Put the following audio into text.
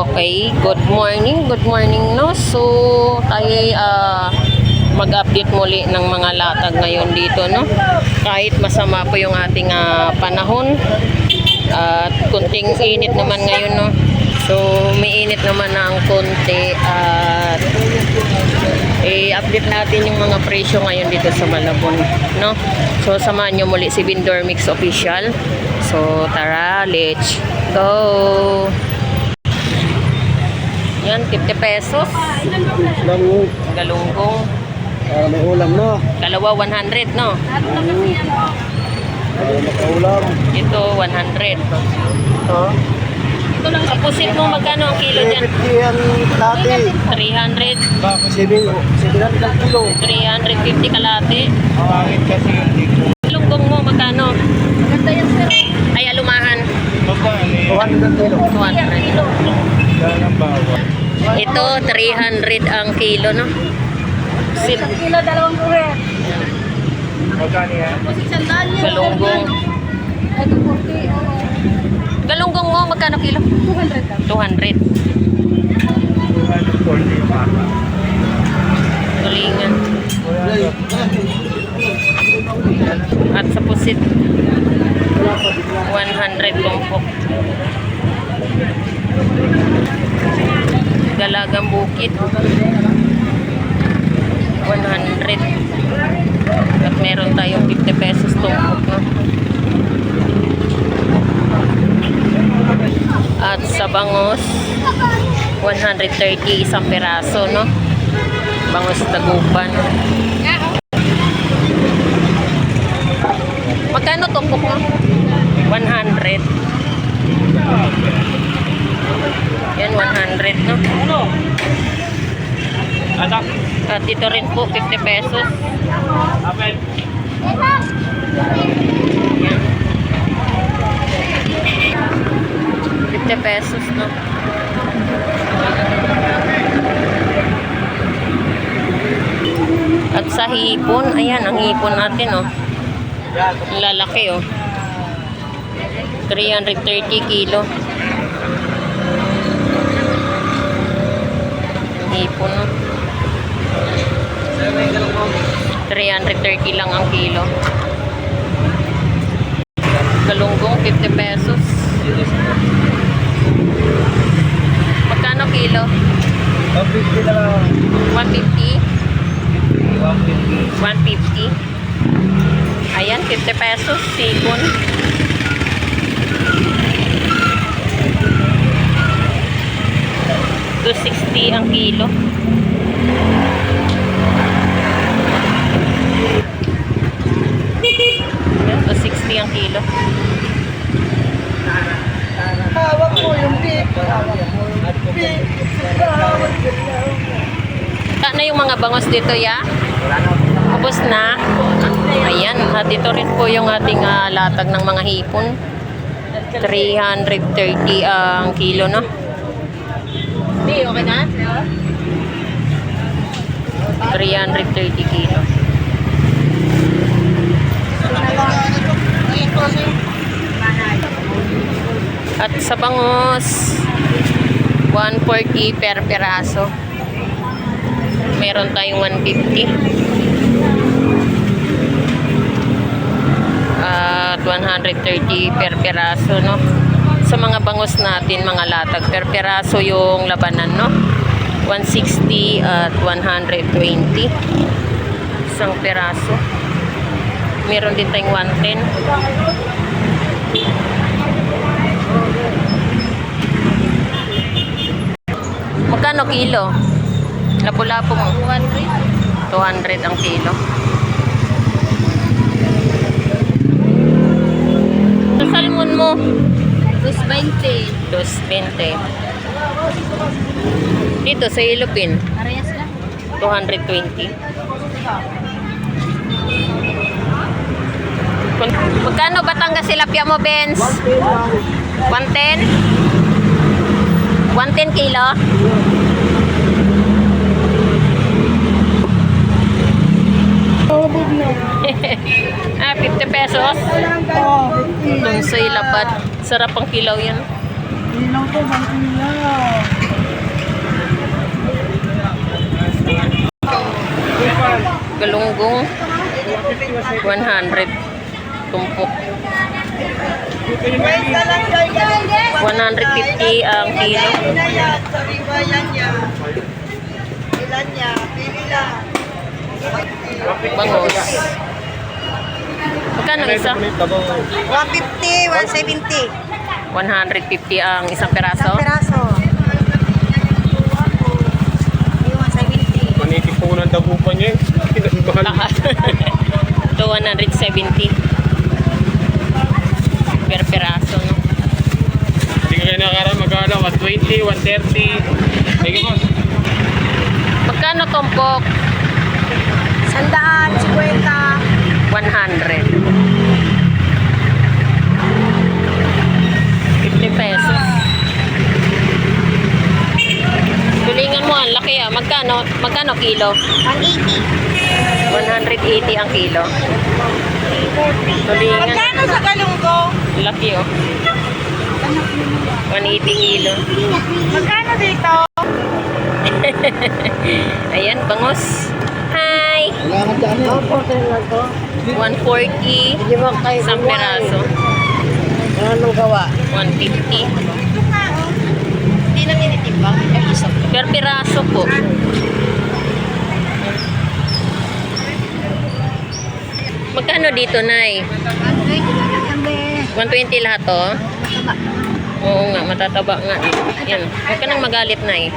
Okay, good morning no. So tayo mag-update muli ng mga latag ngayon dito no. Kahit masama po yung ating panahon at kunting init naman ngayon no. So may init naman ng konti at i-update natin yung mga presyo ngayon dito sa Malabon no. So samahan nyo muli si Vendor Mix Official. So tara, let's go. Yan, 50 pesos. Galunggong. May ulam no? Dalawa, 100 no? Makaulam. Ito, 100. Ito lang. Kapusit mo, magkano ang kilo dyan? 350 yan dati. 300. 700 ang kilo. 350 kalate. Pangit kasi yung dito. Galunggong mo, magkano? Maganda yan, sir. Ay, alumahan. 200 ang kilo. 200. Ito, 300 ang kilo, no? Isang kilo, 200. Magkano yan? Galunggong. Ito, 40. Oo. Galunggong mo, magkano kilo? 200 lang. 200. 240 yung mata. Tulingan. At sa pusit, 100 tumpok. Dalagang bukid, 100. At meron tayong 50 pesos tumpok no? At sa bangos, 130 isang peraso no? Bangos tagupan. Magkano tumpok mo? 100. Yan, 100 no? At dito rin po 50 pesos. Yan. 50 pesos no? At sa hipon, ayan ang hipon natin oh. Lalaki oh. 330 kilo. Hipon no? 330 lang ang kilo. Galunggong 50 pesos. Magkano kilo? 150 na lang. 150? 150. 150. Ayan, 50 pesos. Sipon. $260 ang kilo. Ayan, $260 ang kilo. Hawak mo yung beef. Na yung mga bangos dito ya? Tapos na. Ayan, at dito rin po yung ating latag ng mga hipon. 330 ang kilo no? Hindi, okay na? 330 kilo. At sa bangos, 140 per peraso. Meron tayong 150. At 130 per peraso, no? Sa mga bangos natin, mga latag, per peraso yung labanan, no? 160 at 120. Isang peraso. Meron din tayong 110. Magkano kilo? Lapu-lapu mo. 200 ang kilo. Sa salmon mo? 220. 220. Dito sa Ilupin, Parehas lang. 220. Magkano Batangas tilapia mo, Benz? 110? 110 kilo? Ah, 50 pesos. Tungsoy lapat. Sarap ang kilaw yan. Ilaw to, 1 kilo. Bagong 100. Tumpok. May talanggal yan. 150 ang kilo. na yan. Sariwayan niya. Ilan niya? Pili lang. Bangos. Magkano isa? 150, 170. 150 ang isang peraso. Peraso. Yung 170. Manitip po ng dagupan niya. Taas. Ito 170 per peraso, no? Hindi ka kayo nakaraan magkano? 120, 130. Sige po. Magkano tumpok? 100, 50. 100. 50 pesos. Tulingan mo, ang laki ah. Magkano kilo? 180. 180 ang kilo. Tulingan. sa galunggong? Laki oh. 180 kilo. Magkano dito? Ayan, bangos. Hi! Wala ka dyan eh. 140 Hindi mo kayo isang peraso. Anong gawa? 150 Hindi na tinitimbang. Ay, isa. per piraso po. Magkano dito, Nay? 120 lahat oh. Oo nga, matataba nga. Yan. Huwag ka nang magalit, Nay.